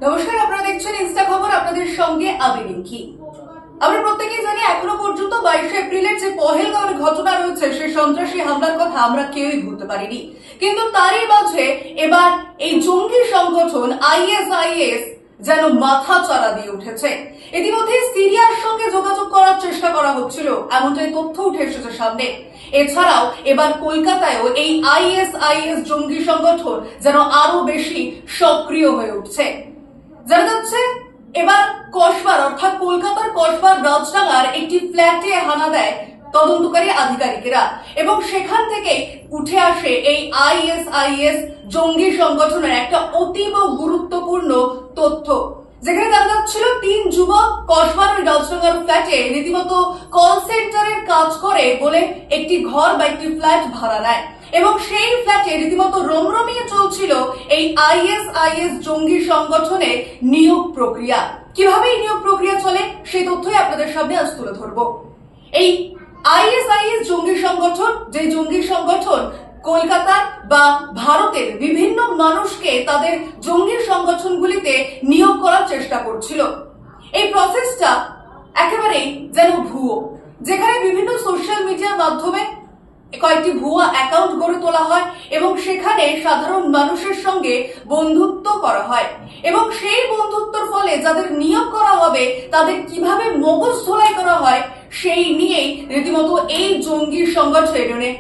নমস্কার, আপনারা দেখছেন ইনস্টা খবর, আপনাদের সঙ্গে আমি রিঙ্কি। আমরা প্রত্যেকেই জানি এখনো পর্যন্ত 22 এপ্রিলের যে পহেলগাঁওয়ের ঘটনা রয়েছে সেই সন্ত্রাসী হামলার কথা আমরা কেউই ভুলতে পারিনি। কিন্তু তারই মাঝে এবার এই জঙ্গি সংগঠন আইএসআইএস যেন মাথা চাড়া দিয়ে উঠেছে। ইতিমধ্যে সিরিয়ার সঙ্গে যোগাযোগ করার চেষ্টা করা হচ্ছিল, এমনটাই তথ্য উঠে এসেছে সামনে। এছাড়াও এবার কলকাতায়ও এই আইএসআইএস জঙ্গি সংগঠন যেন আরো বেশি সক্রিয় হয়ে উঠছে। জানা যাচ্ছে এবার কসবার অর্থাৎ কলকাতার কসবার রাজডাঙ্গার একটি ফ্ল্যাটে হানা দেয় তদন্তকারী আধিকারিকেরা এবং সেখান থেকে উঠে আসে এই আইএসআইএস জঙ্গি সংগঠনের একটা অতীব গুরুত্বপূর্ণ তথ্য, যেখানে জানা যাচ্ছিল 3 যুবক কসবার ওই রাজডাঙ্গার ফ্ল্যাটে রীতিমতো কল সেন্টারের কাজ করে বলে একটি ঘর বা একটি ফ্ল্যাট ভাড়া নেয় এবং সেই ফ্ল্যাটে রীতিমতো রমরমিয়ে চলছিল এই আইএসআইএস জঙ্গি সংগঠনের নিয়োগ প্রক্রিয়া। কিভাবে এই নিয়োগ প্রক্রিয়া চলে সেই তথ্যই আপনাদের সামনে আজ তুলে ধরবো। এই আইএসআইএস জঙ্গি সংগঠন, যে জঙ্গি সংগঠন কলকাতার বা ভারতের বিভিন্ন মানুষকে তাদের জঙ্গি সংগঠনগুলিতে নিয়োগ করার চেষ্টা করছিল, এই প্রসেসটা একেবারেই যেন ভুয়ো, যেখানে বিভিন্ন সোশ্যাল মিডিয়ার মাধ্যমে কয়েকটি ভুয়া অ্যাকাউন্ট গড়ে তোলা হয় এবং সেখানে সাধারণ মানুষের সঙ্গে বন্ধুত্ব করা হয় এবং সেই বন্ধুত্বর ফলে যাদের নিয়োগ করা হবে তাদের কিভাবে মগজ ধোলাই করা হয় সেই নিয়েই রীতিমতো এই জঙ্গি সংগঠনে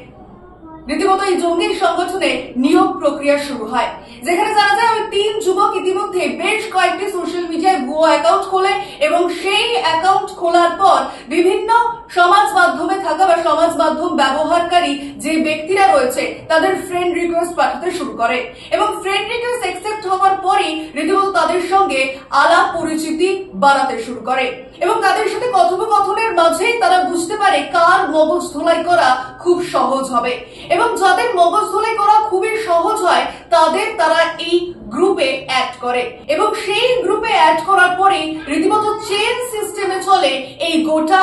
নিয়োগ প্রক্রিয়া শুরু হয়, যেখানে জানা যায় ওই 3 যুবক ইতিমধ্যে বেশ কয়েকটি সোশ্যাল মিডিয়ায় ভুয়া অ্যাকাউন্ট খোলে এবং সেই অ্যাকাউন্ট খোলার পর বিভিন্ন সমাজ মাধ্যমে থাকা বা সমাজ মাধ্যম ব্যবহারকারী যে ব্যক্তিরা রয়েছে তাদের ফ্রেন্ড রিকোয়েস্ট পাঠাতে শুরু করে এবং ফ্রেন্ড রিকোয়েস্ট অ্যাকসেপ্ট হওয়ার পরই রীতিমতো তাদের সঙ্গে আলাপ পরিচিতি বাড়াতে শুরু করে এবং তাদের সাথে কথোপকথনের মাঝেই তারা বুঝতে পারে কার মগজ ধোলাই করা খুব সহজ হবে এবং যাদের মগজ ধোলাই করা খুবই সহজ হয় তারা এই গ্রুপে অ্যাড করে এবং সেই গ্রুপে অ্যাড করার পরে রীতিমতো চেইন সিস্টেমে চলে এই গোটা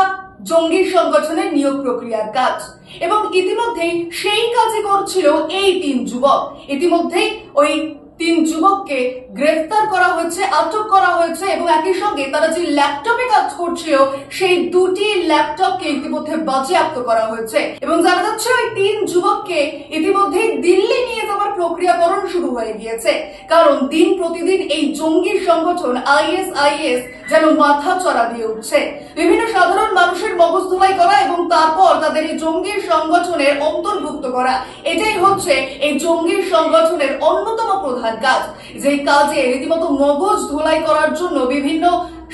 জঙ্গি সংগঠনের নিয়োগ প্রক্রিয়ার কাজ এবং ইতিমধ্যেই সেই কাজে করছিল এই 3 যুবক। ইতিমধ্যেই ওই 3 যুবককে গ্রেফতার করা হয়েছে, আটক করা হয়েছে এবং একই সঙ্গে তারা যে ল্যাপটপে কাজ করছিল সেই 2টি ল্যাপটপকে ইতিমধ্যে বাজেয়াপ্ত করা হয়েছে এবং জানা যাচ্ছে ওই 3 যুবককে ইতিমধ্যে দিল্লি নিয়ে যাওয়ার প্রক্রিয়াকরণ শুরু হয়ে গিয়েছে, কারণ দিন প্রতিদিন এই জঙ্গি সংগঠন আইএসআইএস যেন মাথা চড়া দিয়ে উঠছে। বিভিন্ন সাধারণ মানুষের মগজ ধোলাই করা এবং তারপর তাদের এই জঙ্গি সংগঠনের অন্তর্ভুক্ত করা, এটাই হচ্ছে এই জঙ্গি সংগঠনের অন্যতম প্রধান কাজ, যে কাজে রীতিমতো মগজ ধোলাই করার জন্য বিভিন্ন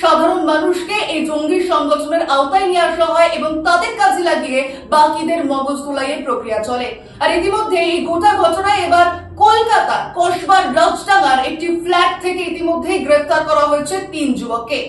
সাধারণ মানুষকে এই জঙ্গি সংগঠনের আওতায় নিয়ে আসা হয় এবং তাদের কাজে লাগিয়ে বাকিদের মগজ ধোলাইয়ের প্রক্রিয়া চলে। আর ইতিমধ্যে এই গোটা ঘটনায় এবার কলকাতা কসবার রাজডাঙ্গার একটি ফ্ল্যাট থেকে ইতিমধ্যেই গ্রেফতার করা হয়েছে 3 যুবককে।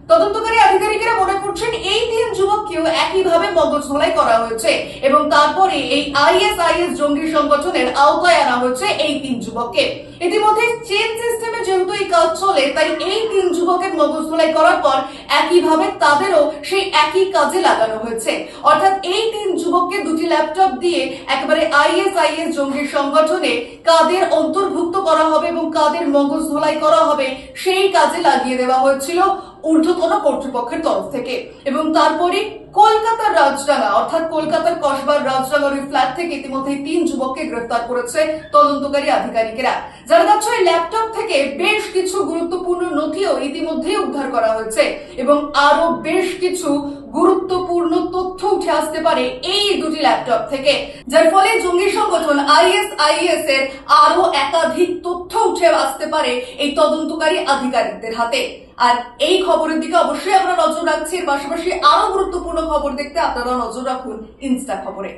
তদন্তকারী আধিকারিকেরা মনে করছেন এই 3 যুবককেও একইভাবে মগজ ধোলাই করা হয়েছে এবং তারপরে এই আইএসআইএস জঙ্গি সংগঠনের আওতায় আনা হয়েছে এই 3 যুবককে। ইতিমধ্যে চেইন সিস্টেমে যেহেতু এই কাজ চলে তাই এই 3 যুবকের মগজ ধোলাই করার পর একইভাবে তাদেরও সেই একই কাজে লাগানো হয়েছে, অর্থাৎ এই 3 যুবককে 2টি ল্যাপটপ দিয়ে একেবারে আইএসআইএস জঙ্গি সংগঠনে কাদের অন্তর্ভুক্ত করা হবে এবং কাদের মগজ ধোলাই করা হবে সেই কাজে লাগিয়ে দেওয়া হয়েছিল ঊর্ধ্বতন কর্তৃপক্ষের তরফ থেকে এবং তারপরে কলকাতার রাজডাঙ্গা অর্থাৎ কলকাতার কসবার রাজডাঙ্গার ওই ফ্ল্যাট থেকে ইতিমধ্যে 3 যুবককে গ্রেফতার করেছে তদন্তকারী আধিকারিকেরা। জানা যাচ্ছে ওই ল্যাপটপ থেকে বেশ কিছু গুরুত্বপূর্ণ নথিও ইতিমধ্যেই উদ্ধার করা হয়েছে এবং আরো বেশ কিছু গুরুত্বপূর্ণ তথ্য উঠে আসতে পারে এই 2টি ল্যাপটপ থেকে, যার ফলে জঙ্গি সংগঠন আইএসআইএস এর আরো একাধিক তথ্য উঠে আসতে পারে এই তদন্তকারী আধিকারিকদের হাতে। আর এই খবরের দিকে অবশ্যই আমরা নজর রাখছি, এর পাশাপাশি আরো গুরুত্বপূর্ণ খবর দেখতে আপনারা নজর রাখুন ইনস্টা খবরে।